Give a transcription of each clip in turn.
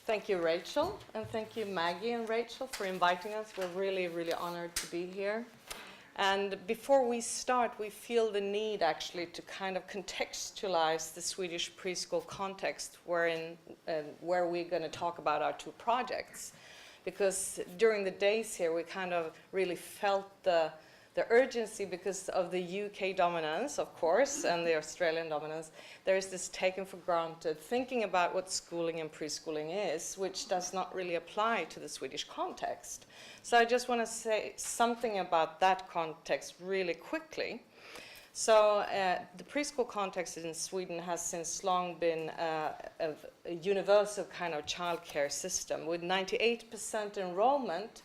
Thank you, Rachel, and thank you, Maggie and Rachel, for inviting us. We're really, really honored to be here. And before we start, we feel the need actually to kind of contextualize the Swedish preschool context where we're going to talk about our two projects. Because during the days here, we kind of really felt the urgency because of the UK dominance, of course, and the Australian dominance. There is this taken for granted thinking about what schooling and preschooling is, which does not really apply to the Swedish context. So I just want to say something about that context really quickly. So the preschool context in Sweden has since long been a universal kind of childcare system with 98% enrollment.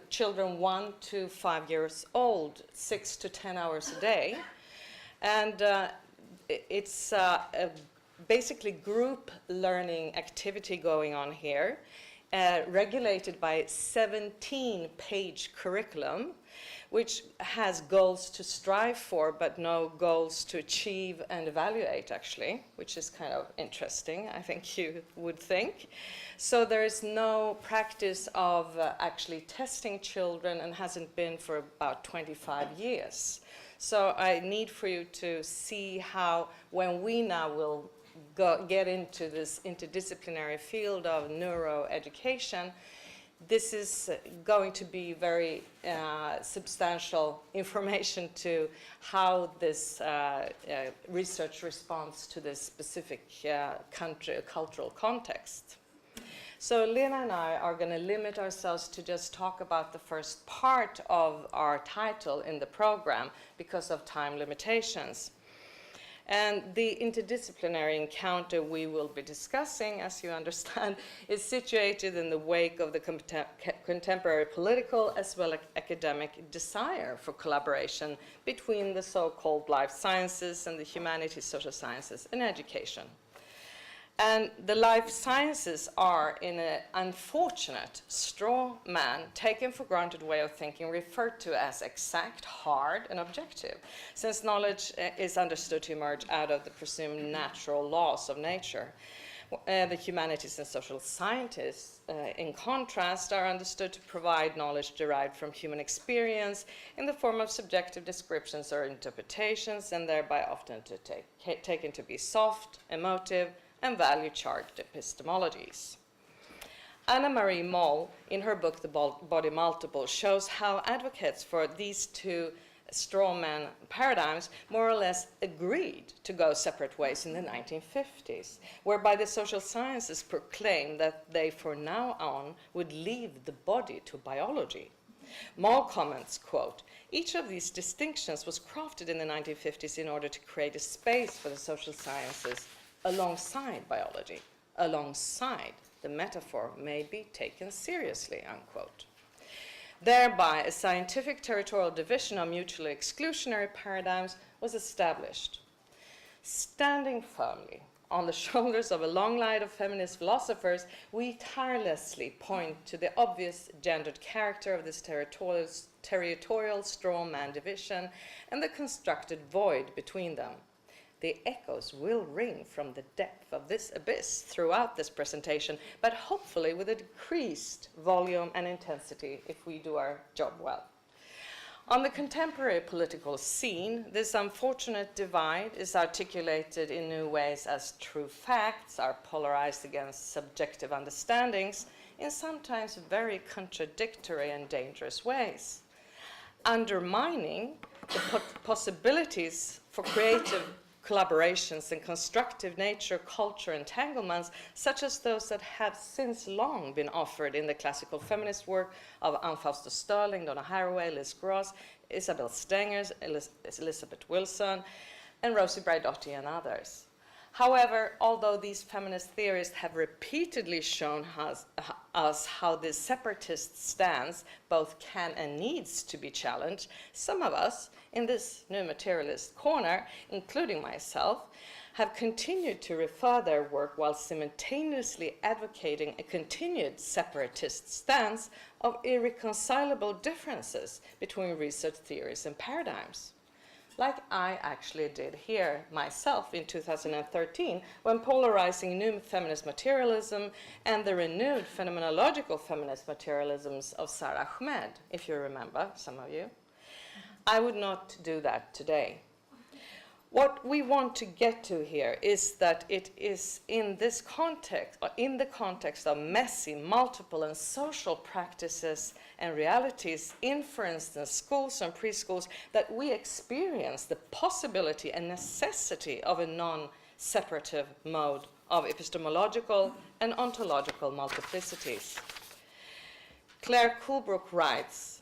Children 1 to 5 years old, 6 to 10 hours a day. And it's basically group learning activity going on here, regulated by a 17-page curriculum, which has goals to strive for, but no goals to achieve and evaluate, actually, which is kind of interesting, I think you would think. So there is no practice of actually testing children, and hasn't been for about 25 years. So I need for you to see how, when we now will get into this interdisciplinary field of neuroeducation, this is going to be very substantial information to how this research responds to this specific cultural context. So Lena and I are going to limit ourselves to just talk about the first part of our title in the program because of time limitations. And the interdisciplinary encounter we will be discussing, as you understand, is situated in the wake of the contemporary political as well as academic desire for collaboration between the so-called life sciences and the humanities, social sciences, and education. And the life sciences are, in an unfortunate straw man, taken for granted way of thinking, referred to as exact, hard, and objective, since knowledge is understood to emerge out of the presumed natural laws of nature. The humanities and social scientists, in contrast, are understood to provide knowledge derived from human experience in the form of subjective descriptions or interpretations, and thereby often taken to be soft, emotive, and value-charged epistemologies. Anna-Marie Moll, in her book The Body Multiple, shows how advocates for these two straw man paradigms more or less agreed to go separate ways in the 1950s, whereby the social sciences proclaimed that they from now on would leave the body to biology. Moll comments, quote, "Each of these distinctions was crafted in the 1950s in order to create a space for the social sciences alongside biology. Alongside, the metaphor may be taken seriously," unquote. Thereby, a scientific territorial division of mutually exclusionary paradigms was established. Standing firmly on the shoulders of a long line of feminist philosophers, we tirelessly point to the obvious gendered character of this territorial straw man division and the constructed void between them. The echoes will ring from the depth of this abyss throughout this presentation, but hopefully with a decreased volume and intensity if we do our job well. On the contemporary political scene, this unfortunate divide is articulated in new ways as true facts are polarized against subjective understandings in sometimes very contradictory and dangerous ways, undermining the possibilities for creative collaborations and constructive nature culture entanglements, such as those that have since long been offered in the classical feminist work of Anne Fausto Sterling, Donna Haraway, Liz Gross, Isabel Stengers, Elizabeth Wilson, and Rosie Braidotti and others. However, although these feminist theorists have repeatedly shown us how this separatist stance both can and needs to be challenged, some of us in this new materialist corner, including myself, have continued to refer their work while simultaneously advocating a continued separatist stance of irreconcilable differences between research theories and paradigms. like I actually did here myself in 2013 when polarizing new feminist materialism and the renewed phenomenological feminist materialisms of Sarah Ahmed, if you remember, some of you. I would not do that today. What we want to get to here is that it is in this context, or in the context of messy, multiple, and social practices and realities in, for instance, schools and preschools, that we experience the possibility and necessity of a non-separative mode of epistemological and ontological multiplicities. Claire Coolbrooke writes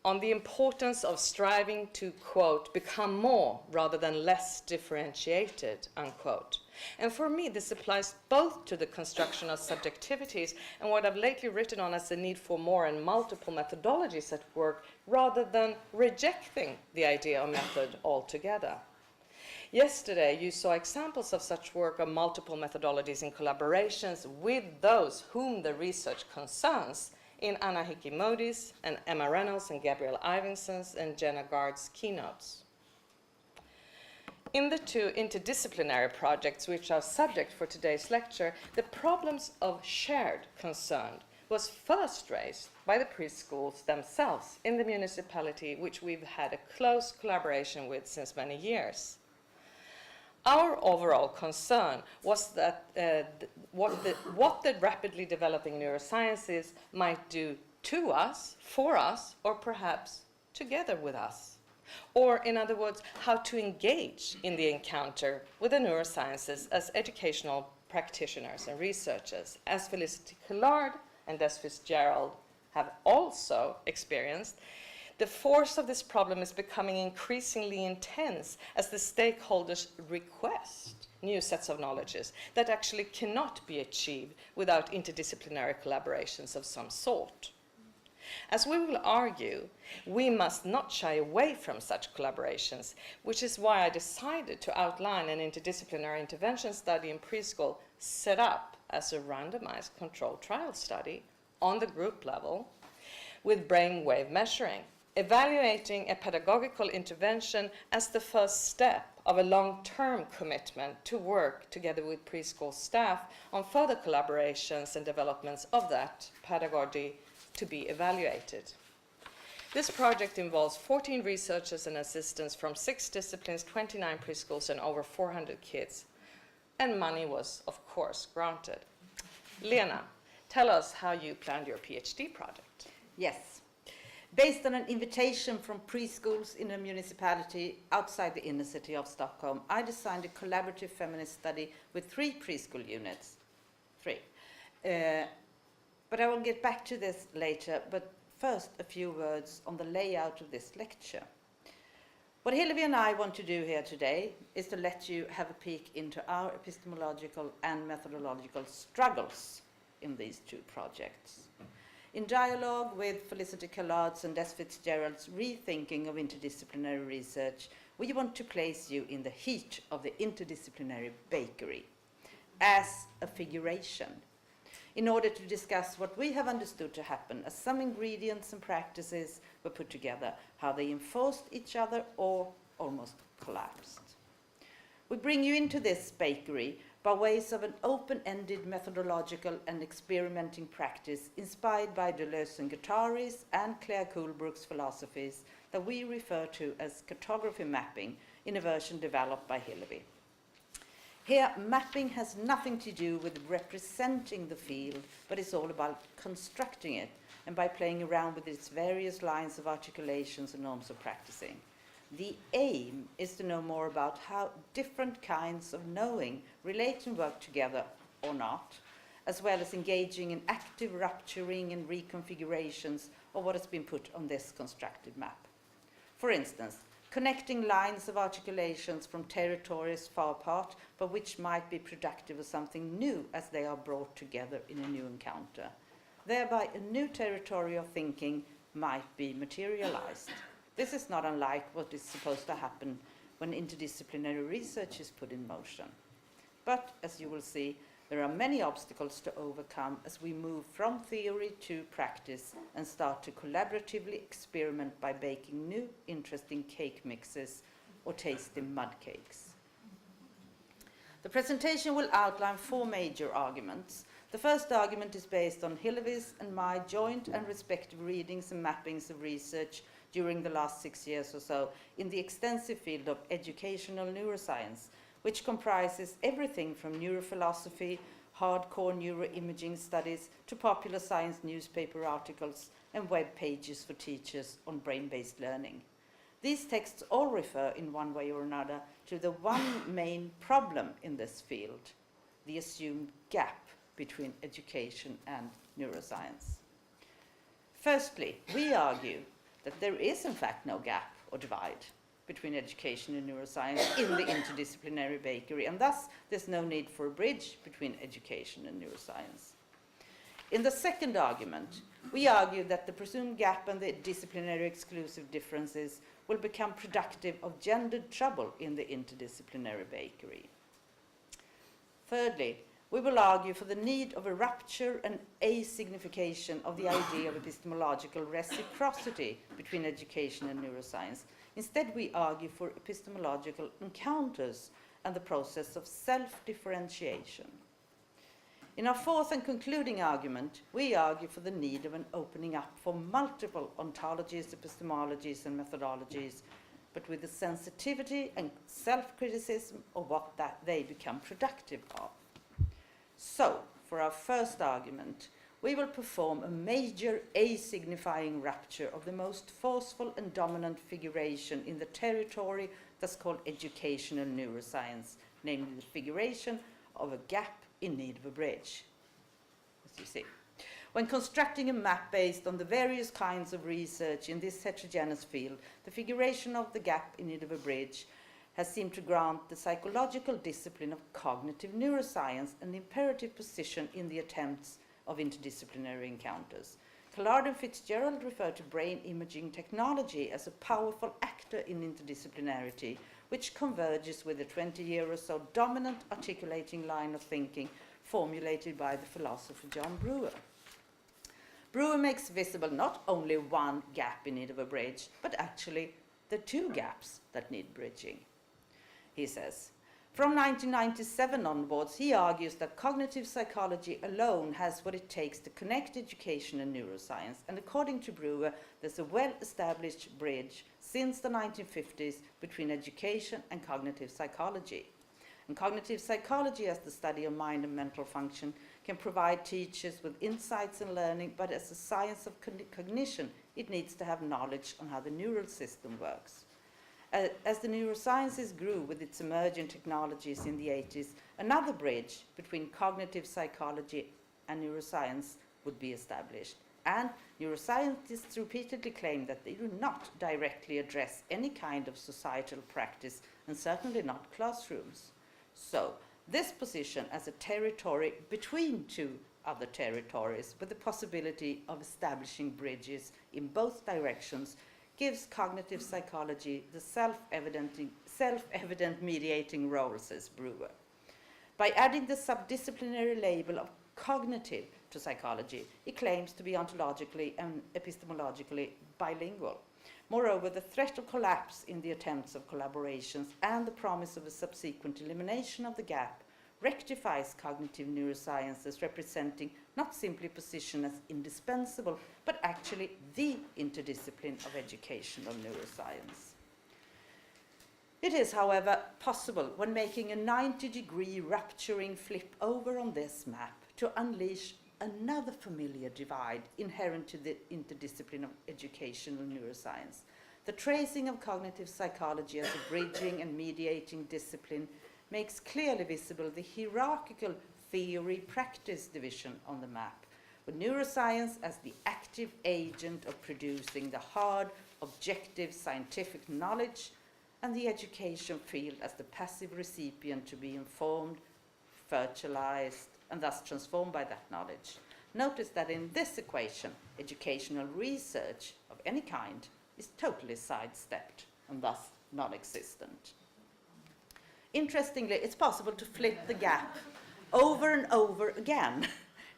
on the importance of striving to, quote, become more rather than less differentiated, unquote. And for me, this applies both to the construction of subjectivities and what I've lately written on as the need for more and multiple methodologies at work, rather than rejecting the idea of method altogether. Yesterday, you saw examples of such work of multiple methodologies in collaborations with those whom the research concerns, in Anna Hickey-Modi's and Emma Reynolds and Gabrielle Ivinson's and Jenna Gard's keynotes. In the two interdisciplinary projects which are subject for today's lecture, the problems of shared concern was first raised by the preschools themselves in the municipality, which we've had a close collaboration with since many years. Our overall concern was that what the rapidly developing neurosciences might do to us, for us, or perhaps together with us. Or, in other words, how to engage in the encounter with the neurosciences as educational practitioners and researchers, as Felicity Collard and Des Fitzgerald have also experienced. The force of this problem is becoming increasingly intense as the stakeholders request new sets of knowledges that actually cannot be achieved without interdisciplinary collaborations of some sort. As we will argue, we must not shy away from such collaborations, which is why I decided to outline an interdisciplinary intervention study in preschool set up as a randomized controlled trial study on the group level with brainwave measuring, evaluating a pedagogical intervention as the first step of a long-term commitment to work together with preschool staff on further collaborations and developments of that pedagogy to be evaluated. This project involves 14 researchers and assistants from 6 disciplines, 29 preschools, and over 400 kids. And money was, of course, granted. Lena, tell us how you planned your PhD project. Yes. Based on an invitation from preschools in a municipality outside the inner city of Stockholm, I designed a collaborative feminist study with 3 preschool units. 3. But I will get back to this later, but first a few words on the layout of this lecture. What Hillevi and I want to do here today is to let you have a peek into our epistemological and methodological struggles in these 2 projects. In dialogue with Felicity Collard's and Des Fitzgerald's rethinking of interdisciplinary research, we want to place you in the heat of the interdisciplinary bakery as a figuration, in order to discuss what we have understood to happen as some ingredients and practices were put together, how they enforced each other or almost collapsed. We bring you into this bakery by ways of an open-ended methodological and experimenting practice inspired by Deleuze and Guattari's and Claire Coolbrooke's philosophies that we refer to as cartography mapping in a version developed by Hillevi. Here, mapping has nothing to do with representing the field, but it's all about constructing it, and by playing around with its various lines of articulations and norms of practicing. The aim is to know more about how different kinds of knowing relate and work together or not, as well as engaging in active rupturing and reconfigurations of what has been put on this constructed map. For instance, connecting lines of articulations from territories far apart, but which might be productive of something new as they are brought together in a new encounter. Thereby, a new territory of thinking might be materialized. This is not unlike what is supposed to happen when interdisciplinary research is put in motion. But, as you will see, there are many obstacles to overcome as we move from theory to practice and start to collaboratively experiment by baking new, interesting cake mixes or tasting mud cakes. The presentation will outline 4 major arguments. The first argument is based on Hillevi's and my joint and respective readings and mappings of research during the last 6 years or so in the extensive field of educational neuroscience, which comprises everything from neurophilosophy, hardcore neuroimaging studies, to popular science newspaper articles and web pages for teachers on brain-based learning. These texts all refer in one way or another to the one main problem in this field, the assumed gap between education and neuroscience. Firstly, we argue that there is in fact no gap or divide between education and neuroscience in the interdisciplinary bakery, and thus there's no need for a bridge between education and neuroscience. In the second argument, we argue that the presumed gap and the disciplinary exclusive differences will become productive of gendered trouble in the interdisciplinary bakery. Thirdly, we will argue for the need of a rupture and asignification of the idea of epistemological reciprocity between education and neuroscience. Instead, we argue for epistemological encounters and the process of self-differentiation. In our fourth and concluding argument, we argue for the need of an opening up for multiple ontologies, epistemologies, and methodologies, but with the sensitivity and self-criticism of what they become productive of. So, for our first argument, we will perform a major asignifying rupture of the most forceful and dominant figuration in the territory that's called educational neuroscience, namely the figuration of a gap in need of a bridge, as you see. When constructing a map based on the various kinds of research in this heterogeneous field, the figuration of the gap in need of a bridge has seemed to grant the psychological discipline of cognitive neuroscience an imperative position in the attempts of interdisciplinary encounters. Collard and Fitzgerald refer to brain imaging technology as a powerful actor in interdisciplinarity, which converges with a 20-year or so dominant articulating line of thinking formulated by the philosopher John Brewer. Brewer makes visible not only one gap in need of a bridge, but actually the 2 gaps that need bridging. He says, from 1997 onwards, he argues that cognitive psychology alone has what it takes to connect education and neuroscience, and according to Brewer, there's a well-established bridge since the 1950s between education and cognitive psychology. And cognitive psychology, as the study of mind and mental function, can provide teachers with insights in learning, but as a science of cognition, it needs to have knowledge on how the neural system works. As the neurosciences grew with its emerging technologies in the 80s, another bridge between cognitive psychology and neuroscience would be established. And neuroscientists repeatedly claim that they do not directly address any kind of societal practice, and certainly not classrooms. So, this position as a territory between 2 other territories, with the possibility of establishing bridges in both directions, gives cognitive psychology the self-evident mediating role, says Brewer. By adding the subdisciplinary label of cognitive to psychology, it claims to be ontologically and epistemologically bilingual. Moreover, the threat of collapse in the attempts of collaborations and the promise of a subsequent elimination of the gap rectifies cognitive neuroscience as representing not simply position as indispensable, but actually the interdiscipline of educational neuroscience. It is, however, possible when making a 90-degree rupturing flip over on this map to unleash another familiar divide inherent to the interdiscipline of educational neuroscience. The tracing of cognitive psychology as a bridging and mediating discipline makes clearly visible the hierarchical theory-practice division on the map, with neuroscience as the active agent of producing the hard, objective scientific knowledge, and the education field as the passive recipient to be informed, fertilized, and thus transformed by that knowledge. Notice that in this equation, educational research of any kind is totally sidestepped and thus non-existent. Interestingly, it's possible to flip the gap over and over again.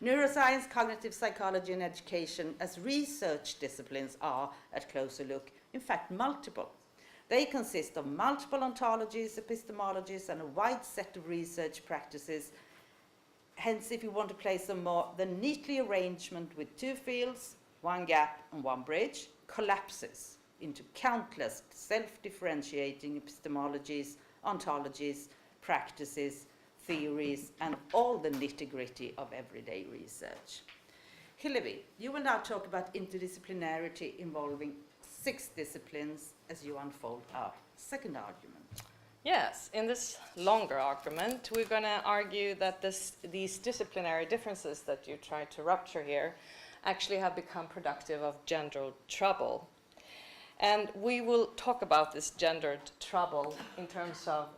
Neuroscience, cognitive psychology, and education as research disciplines are, at closer look, in fact multiple. They consist of multiple ontologies, epistemologies, and a wide set of research practices. Hence, if you want to place them more, the neatly arrangement with two fields, one gap and one bridge, collapses into countless self-differentiating epistemologies, ontologies, practices, theories, and all the nitty-gritty of everyday research. Hillevi, you will now talk about interdisciplinarity involving 6 disciplines as you unfold our second argument. Yes, in this longer argument, we're going to argue that these disciplinary differences that you try to rupture here actually have become productive of gendered trouble. And we will talk about this gendered trouble in terms of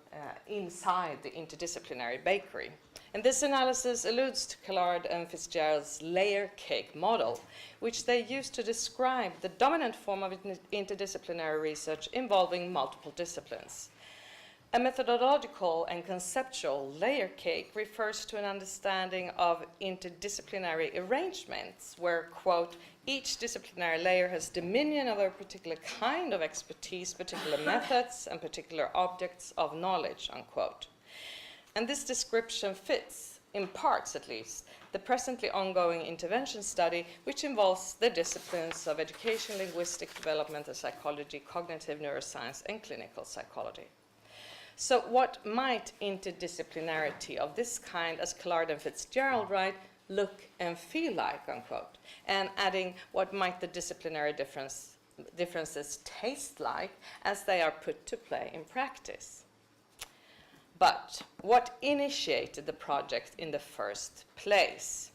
inside the interdisciplinary bakery. And this analysis alludes to Collard and Fitzgerald's layer cake model, which they used to describe the dominant form of interdisciplinary research involving multiple disciplines. A methodological and conceptual layer cake refers to an understanding of interdisciplinary arrangements where, quote, each disciplinary layer has dominion over a particular kind of expertise, particular methods, and particular objects of knowledge, unquote. And this description fits, in parts at least, the presently ongoing intervention study, which involves the disciplines of education, linguistic development and psychology, cognitive neuroscience, and clinical psychology. So what might interdisciplinarity of this kind, as Collard and Fitzgerald write, look and feel like, unquote? And adding, what might the disciplinary differences taste like as they are put to play in practice? But what initiated the project in the first place?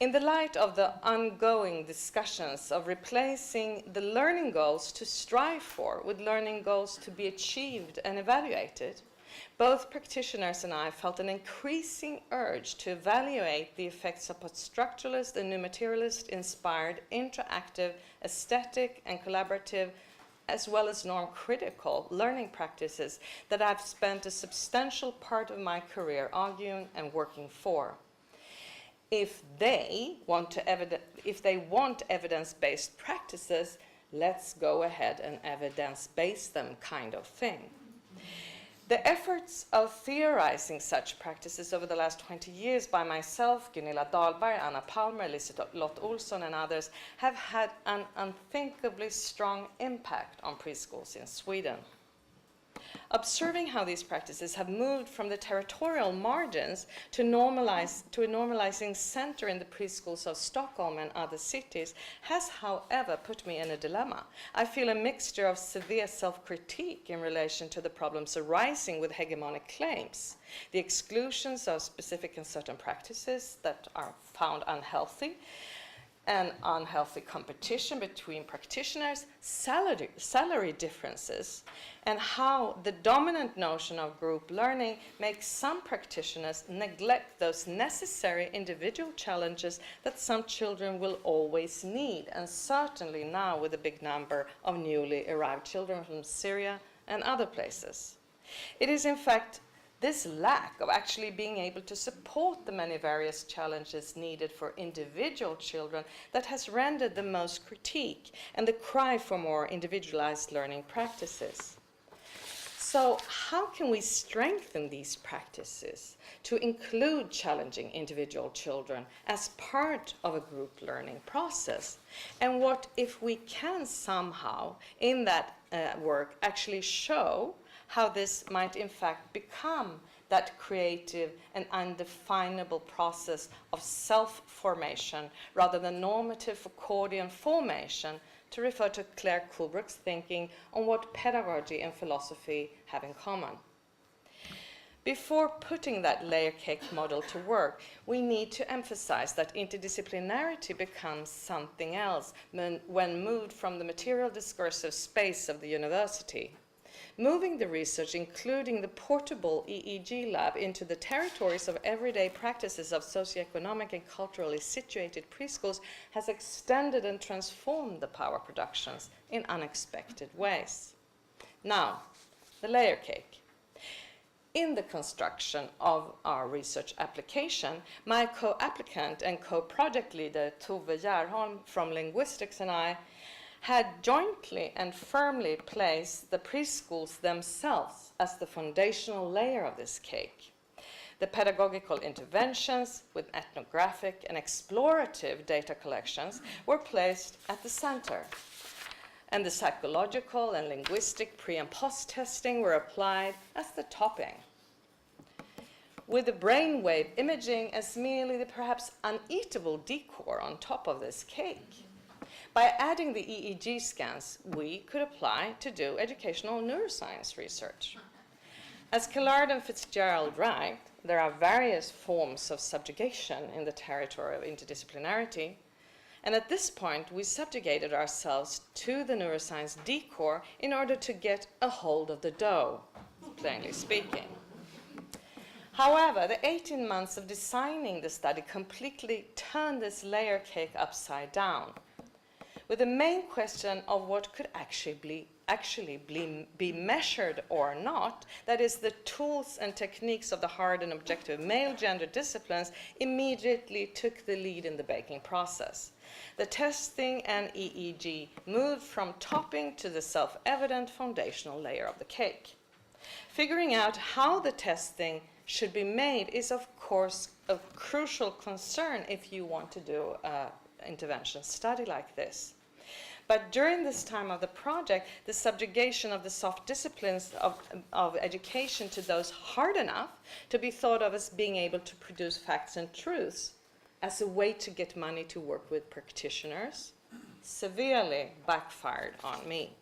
In the light of the ongoing discussions of replacing the learning goals to strive for with learning goals to be achieved and evaluated, both practitioners and I felt an increasing urge to evaluate the effects of post-structuralist and new materialist-inspired, interactive, aesthetic, and collaborative, as well as norm-critical learning practices that I've spent a substantial part of my career arguing and working for. If they want evidence-based practices, let's go ahead and evidence-base them, kind of thing. The efforts of theorizing such practices over the last 20 years by myself, Gunilla Dahlberg, Anna Palmer, Liselott Olsson, and others have had an unthinkably strong impact on preschools in Sweden. Observing how these practices have moved from the territorial margins to a normalizing center in the preschools of Stockholm and other cities has, however, put me in a dilemma. I feel a mixture of severe self-critique in relation to the problems arising with hegemonic claims, the exclusions of specific and certain practices that are found unhealthy, and unhealthy competition between practitioners, salary differences, and how the dominant notion of group learning makes some practitioners neglect those necessary individual challenges that some children will always need, and certainly now with a big number of newly arrived children from Syria and other places. It is in fact this lack of actually being able to support the many various challenges needed for individual children that has rendered the most critique and the cry for more individualized learning practices. So how can we strengthen these practices to include challenging individual children as part of a group learning process? And what if we can somehow in that work actually show how this might in fact become that creative and undefinable process of self-formation rather than normative Foucauldian formation, to refer to Claire Kubrick's thinking on what pedagogy and philosophy have in common. Before putting that layer cake model to work, we need to emphasize that interdisciplinarity becomes something else when moved from the material discursive space of the university. Moving the research, including the portable EEG lab, into the territories of everyday practices of socioeconomic and culturally situated preschools has extended and transformed the power productions in unexpected ways. Now, the layer cake. in the construction of our research application, my co-applicant and co-project leader Tove Järholm from Linguistics and I had jointly and firmly placed the preschools themselves as the foundational layer of this cake. The pedagogical interventions with ethnographic and explorative data collections were placed at the center. And the psychological and linguistic pre- and post-testing were applied as the topping, with the brainwave imaging as merely the perhaps uneatable decor on top of this cake. By adding the EEG scans, we could apply to do educational neuroscience research. As Kellard and Fitzgerald write, there are various forms of subjugation in the territory of interdisciplinarity, and at this point we subjugated ourselves to the neuroscience decor in order to get a hold of the dough, plainly speaking. However, the 18 months of designing the study completely turned this layer cake upside down, with the main question of what could actually be measured or not, that is, the tools and techniques of the hard and objective male gender disciplines, immediately took the lead in the baking process. The testing and EEG moved from topping to the self-evident foundational layer of the cake. Figuring out how the testing should be made is, of course, a crucial concern if you want to do an intervention study like this. But during this time of the project, the subjugation of the soft disciplines of education to those hard enough to be thought of as being able to produce facts and truths as a way to get money to work with practitioners severely backfired on me.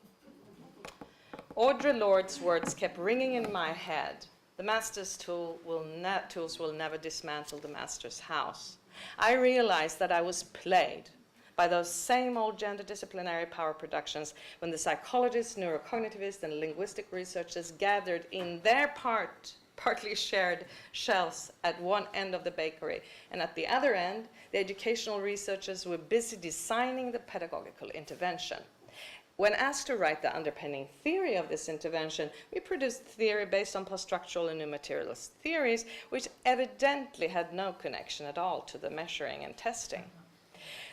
Audre Lorde's words kept ringing in my head. The master's tools will never dismantle the master's house. I realized that I was played by those same old gender disciplinary power productions when the psychologists, neurocognitivists, and linguistic researchers gathered in their partly shared shelves at one end of the bakery, and at the other end, the educational researchers were busy designing the pedagogical intervention. When asked to write the underpinning theory of this intervention, we produced theory based on post-structural and new materialist theories, which evidently had no connection at all to the measuring and testing.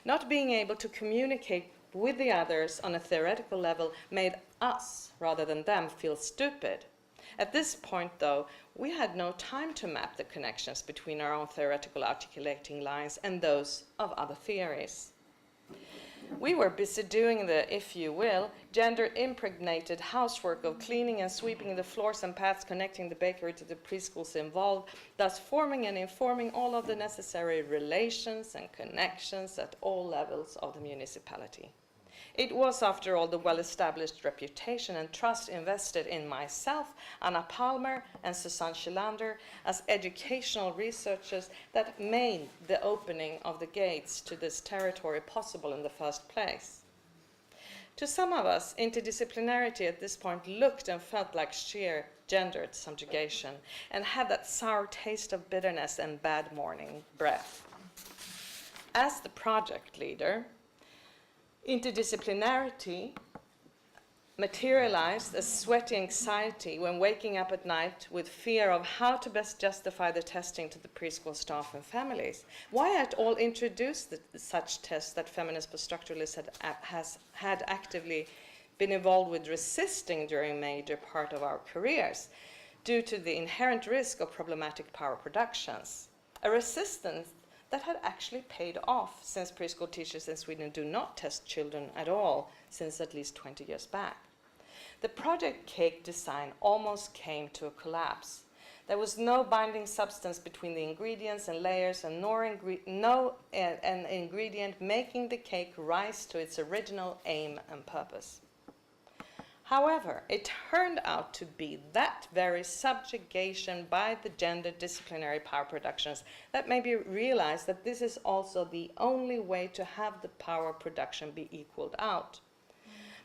Not being able to communicate with the others on a theoretical level made us, rather than them, feel stupid. At this point, though, we had no time to map the connections between our own theoretical articulating lines and those of other theories. We were busy doing the, if you will, gender-impregnated housework of cleaning and sweeping the floors and paths connecting the bakery to the preschools involved, thus forming and informing all of the necessary relations and connections at all levels of the municipality. It was, after all, the well-established reputation and trust invested in myself, Anna Palmer, and Susanne Schillander as educational researchers that made the opening of the gates to this territory possible in the first place. To some of us, interdisciplinarity at this point looked and felt like sheer gendered subjugation and had that sour taste of bitterness and bad morning breath. As the project leader, interdisciplinarity materialized as sweaty anxiety when waking up at night with fear of how to best justify the testing to the preschool staff and families. Why at all introduce such tests that feminist post-structuralists had actively been involved with resisting during a major part of our careers due to the inherent risk of problematic power productions? A resistance that had actually paid off, since preschool teachers in Sweden do not test children at all since at least 20 years back. The project cake design almost came to a collapse. There was no binding substance between the ingredients and layers, and an ingredient making the cake rise to its original aim and purpose. However, it turned out to be that very subjugation by the gender disciplinary power productions that made me realize that this is also the only way to have the power production be equaled out.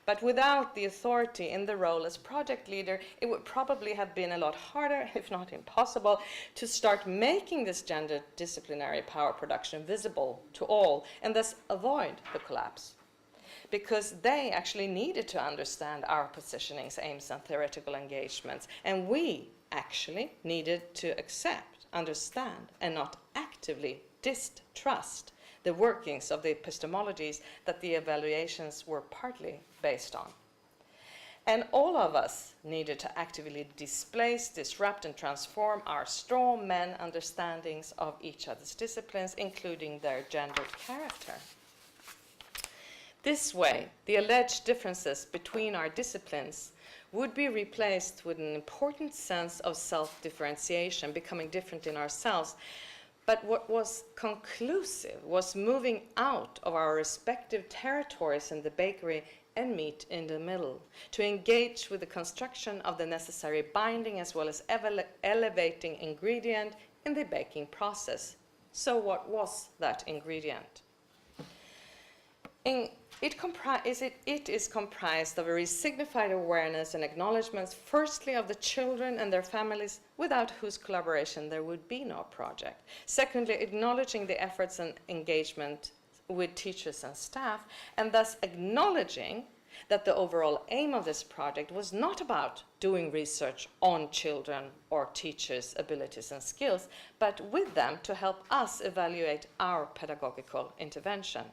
But without the authority in the role as project leader, it would probably have been a lot harder, if not impossible, to start making this gender disciplinary power production visible to all and thus avoid the collapse. Because they actually needed to understand our positionings, aims, and theoretical engagements. And we actually needed to accept, understand, and not actively distrust the workings of the epistemologies that the evaluations were partly based on. And all of us needed to actively displace, disrupt, and transform our straw man understandings of each other's disciplines, including their gendered character. This way, the alleged differences between our disciplines would be replaced with an important sense of self-differentiation, becoming different in ourselves. But what was conclusive was moving out of our respective territories in the bakery and meet in the middle, to engage with the construction of the necessary binding as well as elevating ingredient in the baking process. So what was that ingredient? It is comprised of a resignified awareness and acknowledgements, firstly of the children and their families, without whose collaboration there would be no project. Secondly, acknowledging the efforts and engagement with teachers and staff, and thus acknowledging that the overall aim of this project was not about doing research on children or teachers' abilities and skills, but with them to help us evaluate our pedagogical intervention.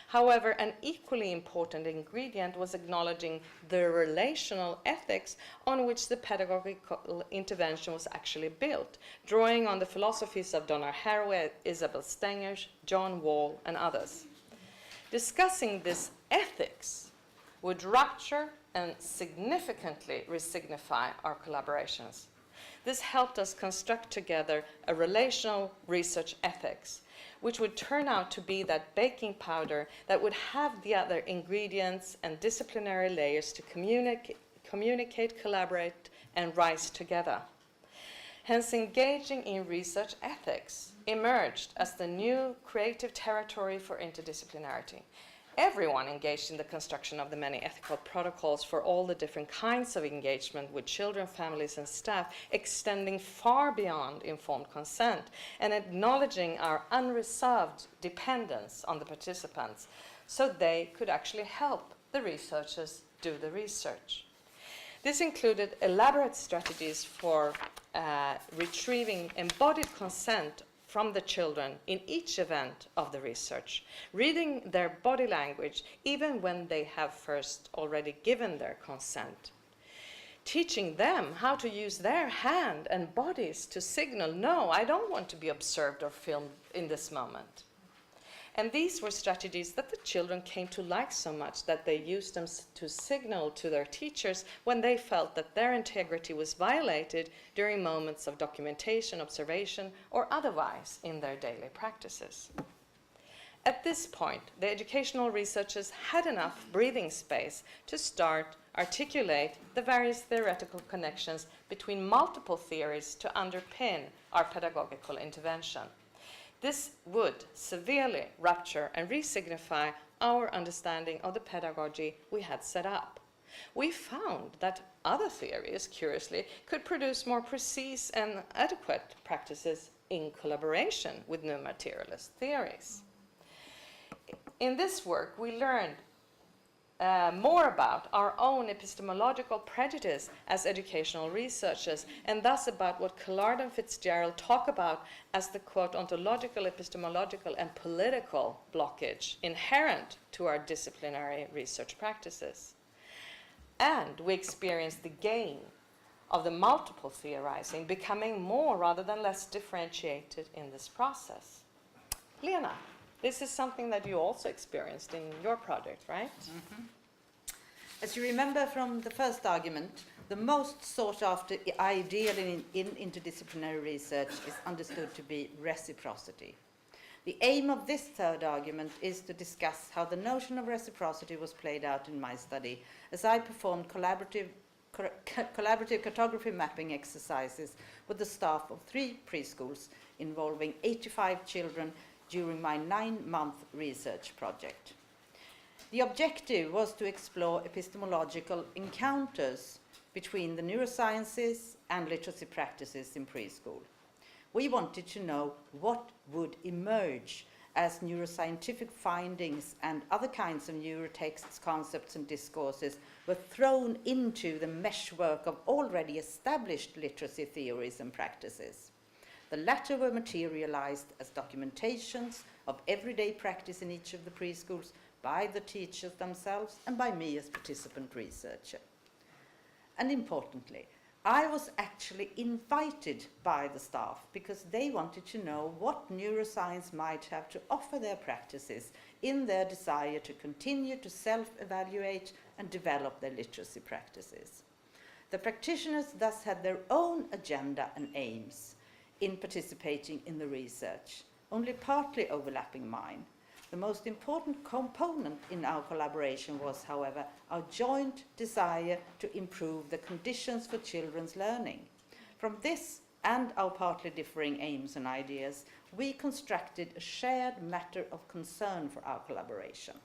However, an equally important ingredient was acknowledging the relational ethics on which the pedagogical intervention was actually built, drawing on the philosophies of Donna Haraway, Isabel Stenger, John Wall, and others. Discussing this ethics would rupture and significantly resignify our collaborations. This helped us construct together a relational research ethics, which would turn out to be that baking powder that would have the other ingredients and disciplinary layers to communicate, collaborate, and rise together. Hence, engaging in research ethics emerged as the new creative territory for interdisciplinarity. Everyone engaged in the construction of the many ethical protocols for all the different kinds of engagement with children, families, and staff, extending far beyond informed consent and acknowledging our unreserved dependence on the participants so they could actually help the researchers do the research. This included elaborate strategies for retrieving embodied consent from the children in each event of the research, reading their body language even when they have first already given their consent, teaching them how to use their hand and bodies to signal, no, I don't want to be observed or filmed in this moment. And these were strategies that the children came to like so much that they used them to signal to their teachers when they felt that their integrity was violated during moments of documentation, observation, or otherwise in their daily practices. At this point, the educational researchers had enough breathing space to start articulate the various theoretical connections between multiple theories to underpin our pedagogical intervention. This would severely rupture and resignify our understanding of the pedagogy we had set up. We found that other theories, curiously, could produce more precise and adequate practices in collaboration with new materialist theories. In this work, we learned more about our own epistemological prejudice as educational researchers, and thus about what Collard and Fitzgerald talk about as the, quote, ontological, epistemological, and political blockage inherent to our disciplinary research practices. And we experienced the gain of the multiple theorizing becoming more rather than less differentiated in this process. Lena, this is something that you also experienced in your project, right? Mm-hmm. As you remember from the first argument, the most sought after ideal in interdisciplinary research is understood to be reciprocity. The aim of this third argument is to discuss how the notion of reciprocity was played out in my study as I performed collaborative cartography mapping exercises with the staff of 3 preschools involving 85 children during my 9-month research project. The objective was to explore epistemological encounters between the neurosciences and literacy practices in preschool. We wanted to know what would emerge as neuroscientific findings and other kinds of neurotexts, concepts, and discourses were thrown into the meshwork of already established literacy theories and practices. The latter were materialized as documentations of everyday practice in each of the preschools by the teachers themselves and by me as participant researcher. And importantly, I was actually invited by the staff because they wanted to know what neuroscience might have to offer their practices in their desire to continue to self-evaluate and develop their literacy practices. The practitioners thus had their own agenda and aims in participating in the research, only partly overlapping mine. The most important component in our collaboration was, however, our joint desire to improve the conditions for children's learning. From this and our partly differing aims and ideas, we constructed a shared matter of concern for our collaboration.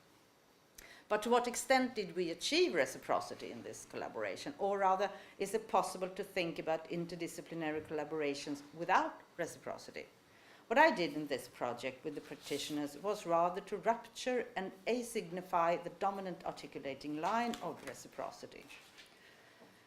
But to what extent did we achieve reciprocity in this collaboration? Or rather, is it possible to think about interdisciplinary collaborations without reciprocity? What I did in this project with the practitioners was rather to rupture and asignify the dominant articulating line of reciprocity.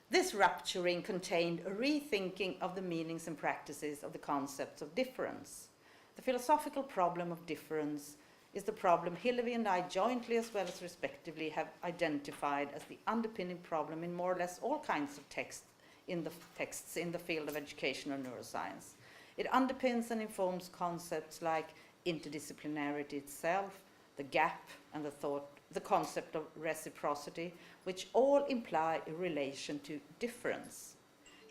This rupturing contained a rethinking of the meanings and practices of the concepts of difference. The philosophical problem of difference is the problem Hillevi and I jointly as well as respectively have identified as the underpinning problem in more or less all kinds of texts in the field of education or neuroscience. It underpins and informs concepts like interdisciplinarity itself, the gap, and the concept of reciprocity, which all imply a relation to difference.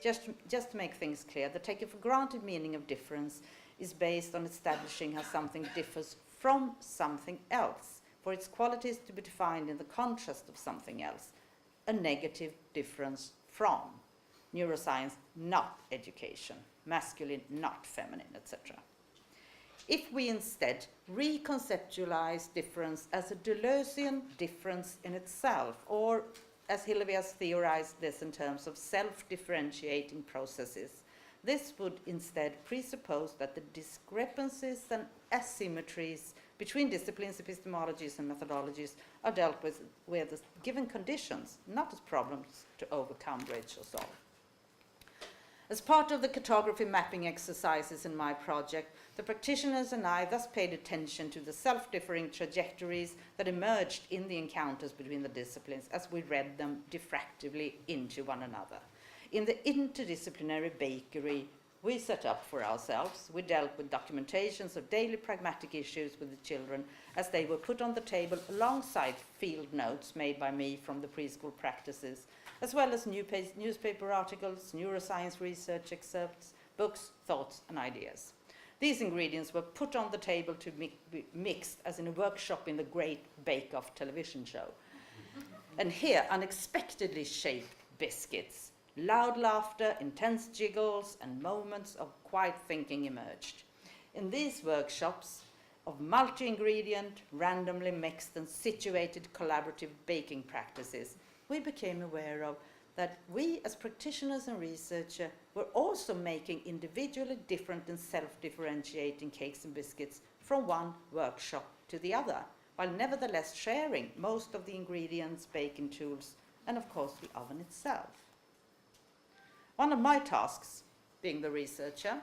Just to make things clear, the taken for granted meaning of difference is based on establishing how something differs from something else, for its qualities to be defined in the contrast of something else, a negative difference from. Neuroscience, not education. Masculine, not feminine, etc. If we instead reconceptualize difference as a Deleuzian difference in itself, or as Hillevi has theorized this in terms of self-differentiating processes, this would instead presuppose that the discrepancies and asymmetries between disciplines, epistemologies, and methodologies are dealt with as given conditions, not as problems to overcome, bridge, or solve. As part of the cartography mapping exercises in my project, the practitioners and I thus paid attention to the self-differing trajectories that emerged in the encounters between the disciplines as we read them diffractively into one another. In the interdisciplinary bakery we set up for ourselves, we dealt with documentations of daily pragmatic issues with the children as they were put on the table alongside field notes made by me from the preschool practices, as well as newspaper articles, neuroscience research excerpts, books, thoughts, and ideas. These ingredients were put on the table to be mixed as in a workshop in the Great Bake Off television show. And here, unexpectedly shaped biscuits, loud laughter, intense jiggles, and moments of quiet thinking emerged. In these workshops of multi-ingredient, randomly mixed and situated collaborative baking practices, we became aware of that we as practitioners and researchers were also making individually different and self-differentiating cakes and biscuits from one workshop to the other, while nevertheless sharing most of the ingredients, baking tools, and of course the oven itself. One of my tasks, being the researcher,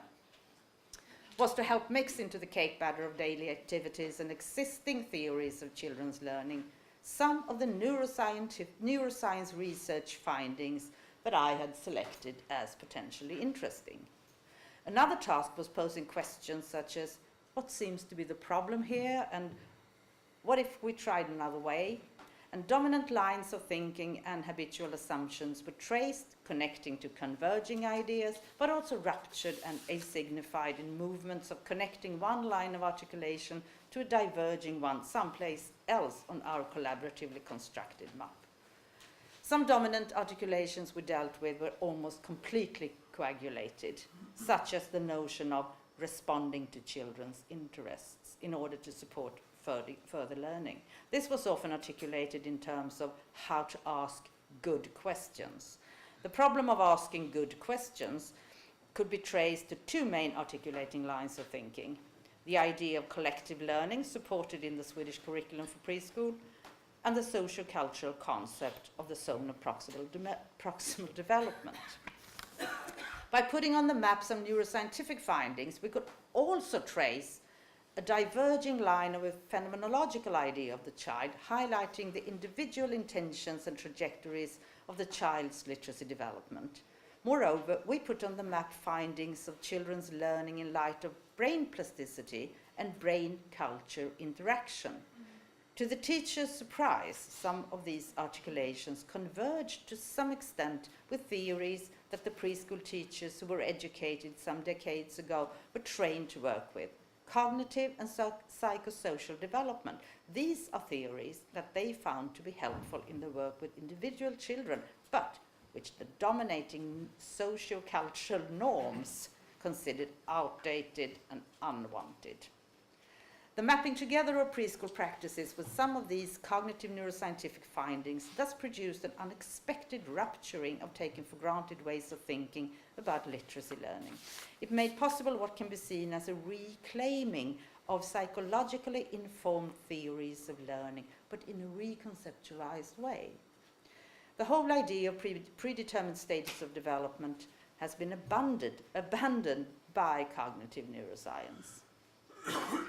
was to help mix into the cake batter of daily activities and existing theories of children's learning some of the neuroscience research findings that I had selected as potentially interesting. Another task was posing questions such as, what seems to be the problem here, and what if we tried another way? And dominant lines of thinking and habitual assumptions were traced, connecting to converging ideas, but also ruptured and asignified in movements of connecting one line of articulation to a diverging one someplace else on our collaboratively constructed map. Some dominant articulations we dealt with were almost completely coagulated, such as the notion of responding to children's interests in order to support further learning. This was often articulated in terms of how to ask good questions. The problem of asking good questions could be traced to two main articulating lines of thinking: the idea of collective learning supported in the Swedish curriculum for preschool, and the socio-cultural concept of the zone of proximal development. By putting on the map some neuroscientific findings, we could also trace a diverging line of a phenomenological idea of the child, highlighting the individual intentions and trajectories of the child's literacy development. Moreover, we put on the map findings of children's learning in light of brain plasticity and brain-culture interaction. To the teacher's surprise, some of these articulations converged to some extent with theories that the preschool teachers who were educated some decades ago were trained to work with: cognitive and psychosocial development. These are theories that they found to be helpful in the work with individual children, but which the dominating socio-cultural norms considered outdated and unwanted. The mapping together of preschool practices with some of these cognitive neuroscientific findings thus produced an unexpected rupturing of taken for granted ways of thinking about literacy learning. It made possible what can be seen as a reclaiming of psychologically informed theories of learning, but in a reconceptualized way. The whole idea of predetermined stages of development has been abandoned by cognitive neuroscience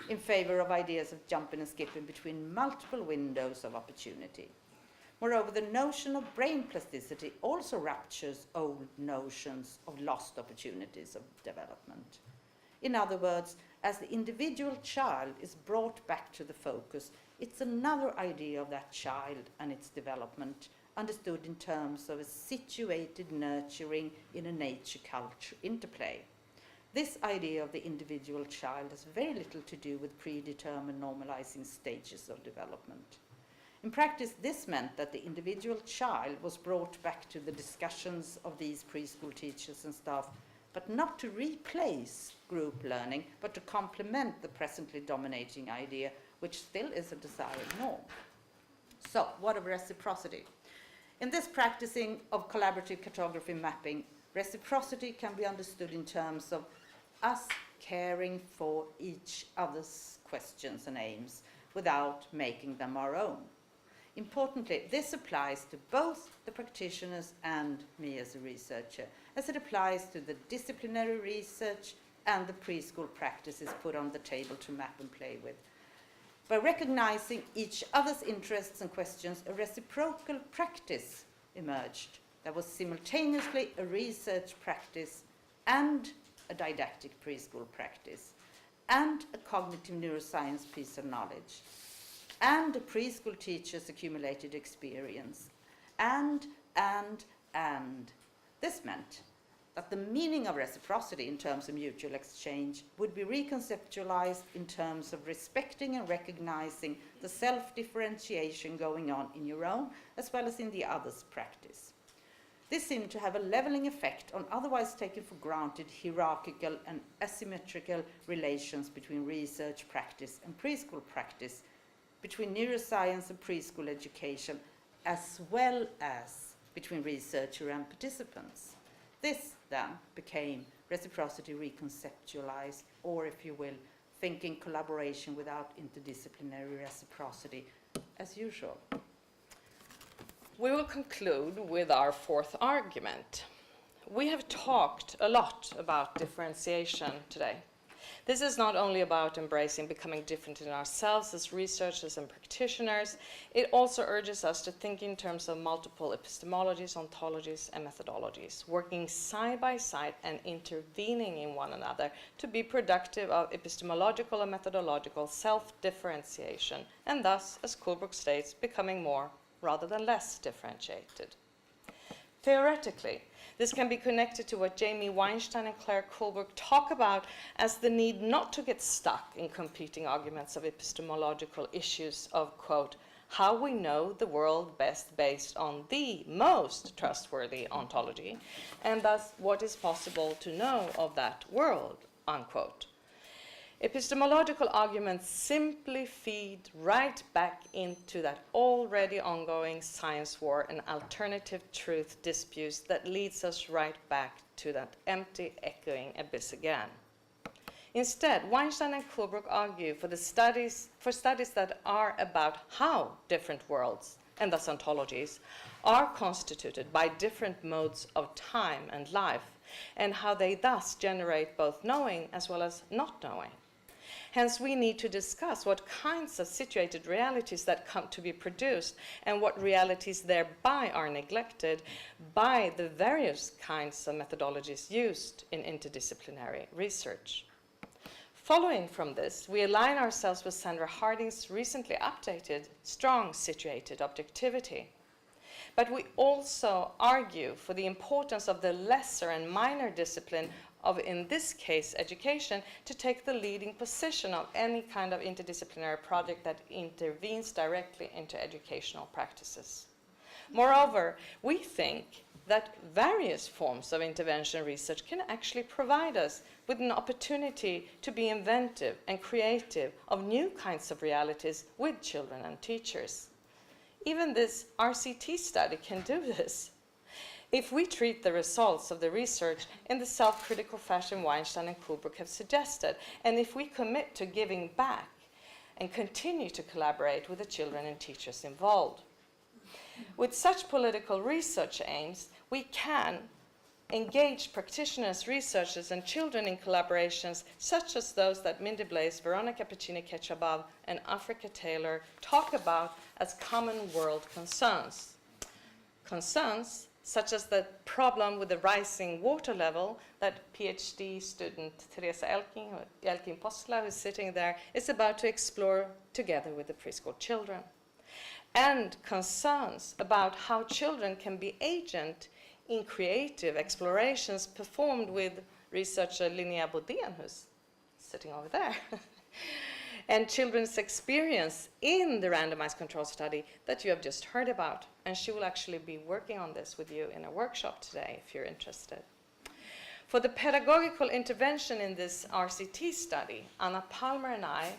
in favor of ideas of jumping and skipping between multiple windows of opportunity. Moreover, the notion of brain plasticity also ruptures old notions of lost opportunities of development. In other words, as the individual child is brought back to the focus, it's another idea of that child and its development, understood in terms of a situated nurturing in a nature-culture interplay. This idea of the individual child has very little to do with predetermined normalizing stages of development. In practice, this meant that the individual child was brought back to the discussions of these preschool teachers and staff, but not to replace group learning, but to complement the presently dominating idea, which still is a desired norm. So, what of reciprocity? In this practicing of collaborative cartography mapping, reciprocity can be understood in terms of us caring for each other's questions and aims without making them our own. Importantly, this applies to both the practitioners and me as a researcher, as it applies to the disciplinary research and the preschool practices put on the table to map and play with. By recognizing each other's interests and questions, a reciprocal practice emerged that was simultaneously a research practice and a didactic preschool practice, and a cognitive neuroscience piece of knowledge, and a preschool teacher's accumulated experience, and. This meant that the meaning of reciprocity in terms of mutual exchange would be reconceptualized in terms of respecting and recognizing the self-differentiation going on in your own as well as in the other's practice. This seemed to have a leveling effect on otherwise taken for granted hierarchical and asymmetrical relations between research practice and preschool practice, between neuroscience and preschool education, as well as between researcher and participants. This then became reciprocity reconceptualized, or if you will, thinking collaboration without interdisciplinary reciprocity, as usual. We will conclude with our fourth argument. We have talked a lot about differentiation today. This is not only about embracing becoming different in ourselves as researchers and practitioners, it also urges us to think in terms of multiple epistemologies, ontologies, and methodologies, working side by side and intervening in one another to be productive of epistemological and methodological self-differentiation, and thus, as Kuhlberg states, becoming more rather than less differentiated. Theoretically, this can be connected to what Jamie Weinstein and Claire Kuhlberg talk about as the need not to get stuck in competing arguments of epistemological issues of, quote, how we know the world best based on the most trustworthy ontology, and thus what is possible to know of that world, unquote. Epistemological arguments simply feed right back into that already ongoing science war and alternative truth disputes that leads us right back to that empty, echoing abyss again. Instead, Weinstein and Kuhlbrook argue for studies that are about how different worlds, and thus ontologies, are constituted by different modes of time and life, and how they thus generate both knowing as well as not knowing. Hence, we need to discuss what kinds of situated realities that come to be produced and what realities thereby are neglected by the various kinds of methodologies used in interdisciplinary research. Following from this, we align ourselves with Sandra Harding's recently updated Strong Situated Objectivity. But we also argue for the importance of the lesser and minor discipline of, in this case, education, to take the leading position of any kind of interdisciplinary project that intervenes directly into educational practices. Moreover, we think that various forms of intervention research can actually provide us with an opportunity to be inventive and creative of new kinds of realities with children and teachers. Even this RCT study can do this. If we treat the results of the research in the self-critical fashion Weinstein and Kuhlbrook have suggested, and if we commit to giving back and continue to collaborate with the children and teachers involved. With such political research aims, we can engage practitioners, researchers, and children in collaborations such as those that Mindy Blaze, Veronica Pacini-Ketchabov, and Africa Taylor talk about as common world concerns. Concerns such as the problem with the rising water level that PhD student Teresa Elkin Postla, who's sitting there, is about to explore together with the preschool children. And concerns about how children can be agent in creative explorations performed with researcher Lena Bodén, who's sitting over there, and children's experience in the randomized control study that you have just heard about. And she will actually be working on this with you in a workshop today, if you're interested. For the pedagogical intervention in this RCT study, Anna Palmer and I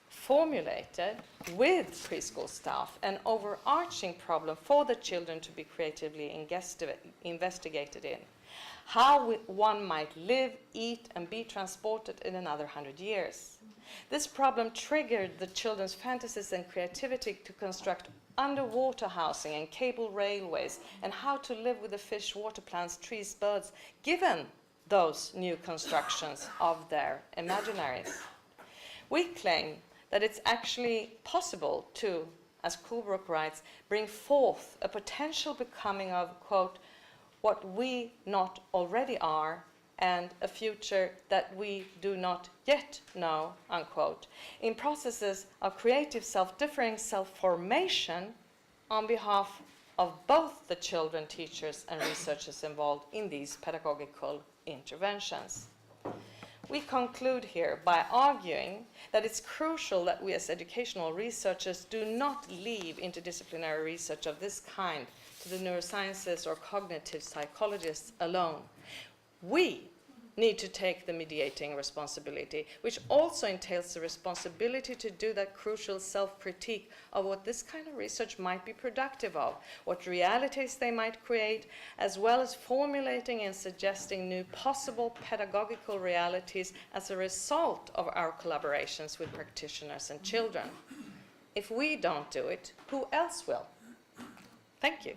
formulated with preschool staff an overarching problem for the children to be creatively investigated in. How one might live, eat, and be transported in another 100 years. This problem triggered the children's fantasies and creativity to construct underwater housing and cable railways, and how to live with the fish, water plants, trees, birds, given those new constructions of their imaginaries. We claim that it's actually possible to, as Kuhlbrook writes, bring forth a potential becoming of, quote, what we not already are, and a future that we do not yet know, unquote, in processes of creative self-differing self-formation on behalf of both the children, teachers, and researchers involved in these pedagogical interventions. We conclude here by arguing that it's crucial that we as educational researchers do not leave interdisciplinary research of this kind to the neurosciences or cognitive psychologists alone. We need to take the mediating responsibility, which also entails the responsibility to do that crucial self-critique of what this kind of research might be productive of, what realities they might create, as well as formulating and suggesting new possible pedagogical realities as a result of our collaborations with practitioners and children. If we don't do it, who else will? Thank you.